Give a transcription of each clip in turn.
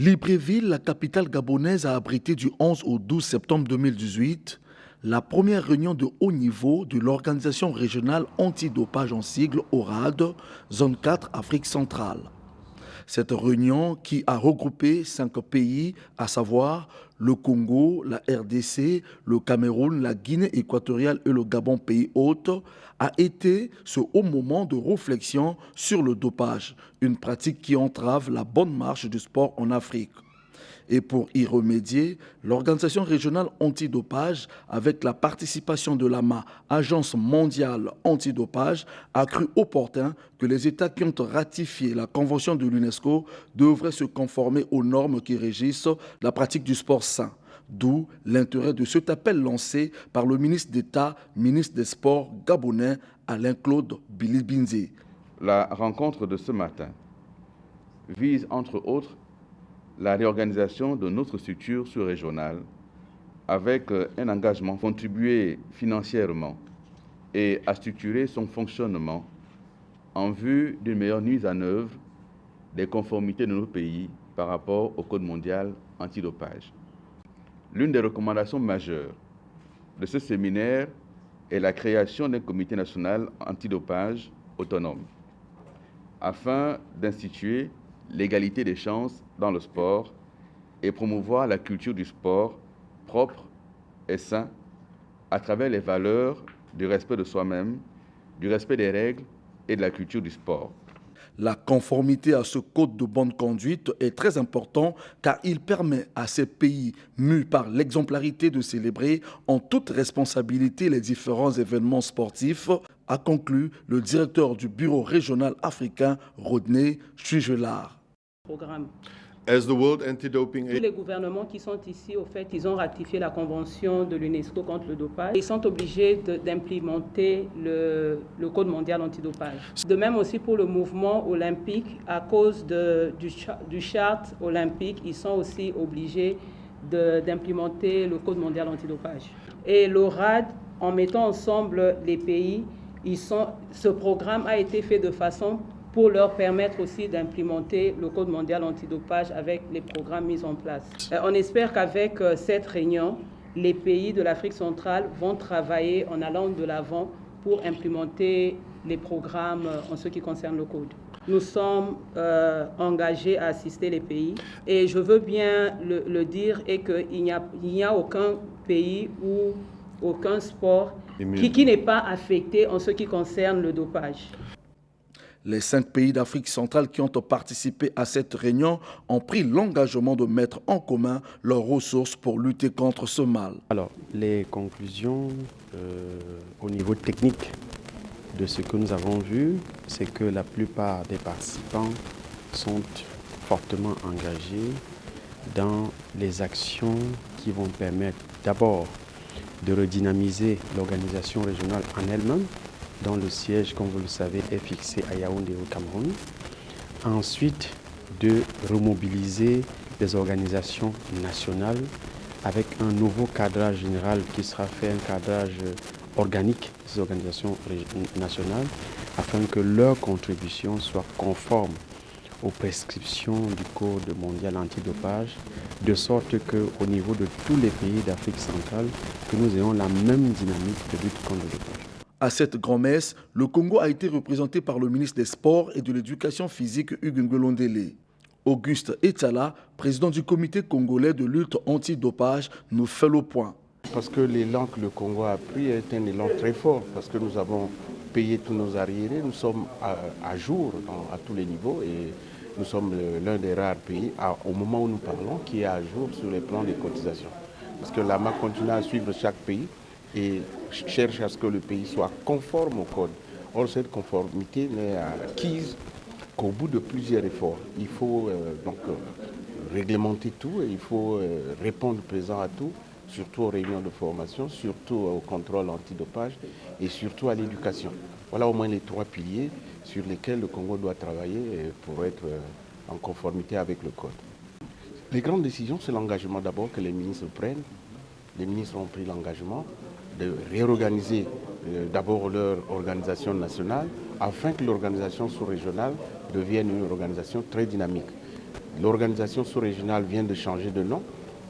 Libreville, la capitale gabonaise, a abrité du 11 au 12 septembre 2018 la première réunion de haut niveau de l'Organisation régionale antidopage en sigle ORAD, zone 4 Afrique centrale. Cette réunion, qui a regroupé 5 pays, à savoir le Congo, la RDC, le Cameroun, la Guinée équatoriale et le Gabon, pays hôte, a été ce haut moment de réflexion sur le dopage, une pratique qui entrave la bonne marche du sport en Afrique. Et pour y remédier, l'Organisation régionale antidopage, avec la participation de l'AMA, Agence mondiale antidopage, a cru opportun que les États qui ont ratifié la Convention de l'UNESCO devraient se conformer aux normes qui régissent la pratique du sport sain. D'où l'intérêt de cet appel lancé par le ministre d'État, ministre des Sports gabonais, Alain-Claude Bilibinze. La rencontre de ce matin vise, entre autres, la réorganisation de notre structure sous-régionale avec un engagement à contribuer financièrement et à structurer son fonctionnement en vue d'une meilleure mise en œuvre des conformités de nos pays par rapport au Code mondial antidopage. L'une des recommandations majeures de ce séminaire est la création d'un comité national antidopage autonome afin d'instituer l'égalité des chances dans le sport et promouvoir la culture du sport propre et sain à travers les valeurs du respect de soi-même, du respect des règles et de la culture du sport. La conformité à ce code de bonne conduite est très important car il permet à ces pays mus par l'exemplarité de célébrer en toute responsabilité les différents événements sportifs, a conclu le directeur du bureau régional africain, Rodney Chugelard. As the World Anti-Doping Tous les gouvernements qui sont ici, au fait, ils ont ratifié la convention de l'UNESCO contre le dopage. Ils sont obligés d'implémenter le Code mondial antidopage. De même aussi pour le mouvement olympique, à cause du charte olympique, ils sont aussi obligés d'implémenter le Code mondial antidopage. Et l'ORAD, en mettant ensemble les pays, ce programme a été fait de façon pour leur permettre aussi d'implémenter le Code mondial antidopage avec les programmes mis en place. On espère qu'avec cette réunion, les pays de l'Afrique centrale vont travailler en allant de l'avant pour implémenter les programmes en ce qui concerne le Code. Nous sommes engagés à assister les pays et je veux bien le dire et qu'il n'y a aucun pays ou aucun sport qui n'est pas affecté en ce qui concerne le dopage. Les 5 pays d'Afrique centrale qui ont participé à cette réunion ont pris l'engagement de mettre en commun leurs ressources pour lutter contre ce mal. Alors, les conclusions au niveau technique de ce que nous avons vu, c'est que la plupart des participants sont fortement engagés dans les actions qui vont permettre d'abord de redynamiser l'organisation régionale en elle-même, dont le siège, comme vous le savez, est fixé à Yaoundé au Cameroun. Ensuite, de remobiliser les organisations nationales avec un nouveau cadrage général qui sera fait, un cadrage organique des organisations nationales, afin que leur contribution soit conforme aux prescriptions du Code mondial antidopage, de sorte qu'au niveau de tous les pays d'Afrique centrale, que nous ayons la même dynamique de lutte contre le dopage. À cette grand-messe, le Congo a été représenté par le ministre des Sports et de l'Éducation physique Hugues Ngolondele. Auguste Etala, président du comité congolais de lutte anti-dopage, nous fait le point. Parce que l'élan que le Congo a pris est un élan très fort, parce que nous avons payé tous nos arriérés, nous sommes à jour à tous les niveaux et nous sommes l'un des rares pays, au moment où nous parlons, qui est à jour sur les plans des cotisations. Parce que l'AMA continue à suivre chaque pays et cherche à ce que le pays soit conforme au code. Or, cette conformité n'est acquise qu'au bout de plusieurs efforts. Il faut réglementer tout et il faut répondre présent à tout, surtout aux réunions de formation, surtout au contrôle antidopage et surtout à l'éducation. Voilà au moins les 3 piliers sur lesquels le Congo doit travailler pour être en conformité avec le code. Les grandes décisions, c'est l'engagement d'abord que les ministres prennent. Les ministres ont pris l'engagement de réorganiser d'abord leur organisation nationale afin que l'organisation sous-régionale devienne une organisation très dynamique. L'organisation sous-régionale vient de changer de nom.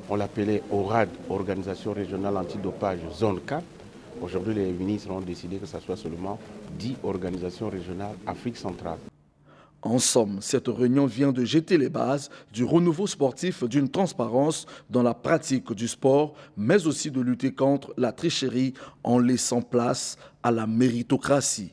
On l'appelait ORAD, Organisation régionale antidopage zone 4. Aujourd'hui, les ministres ont décidé que ça soit seulement 10 organisations régionales Afrique centrale. En somme, cette réunion vient de jeter les bases du renouveau sportif, d'une transparence dans la pratique du sport, mais aussi de lutter contre la tricherie en laissant place à la méritocratie.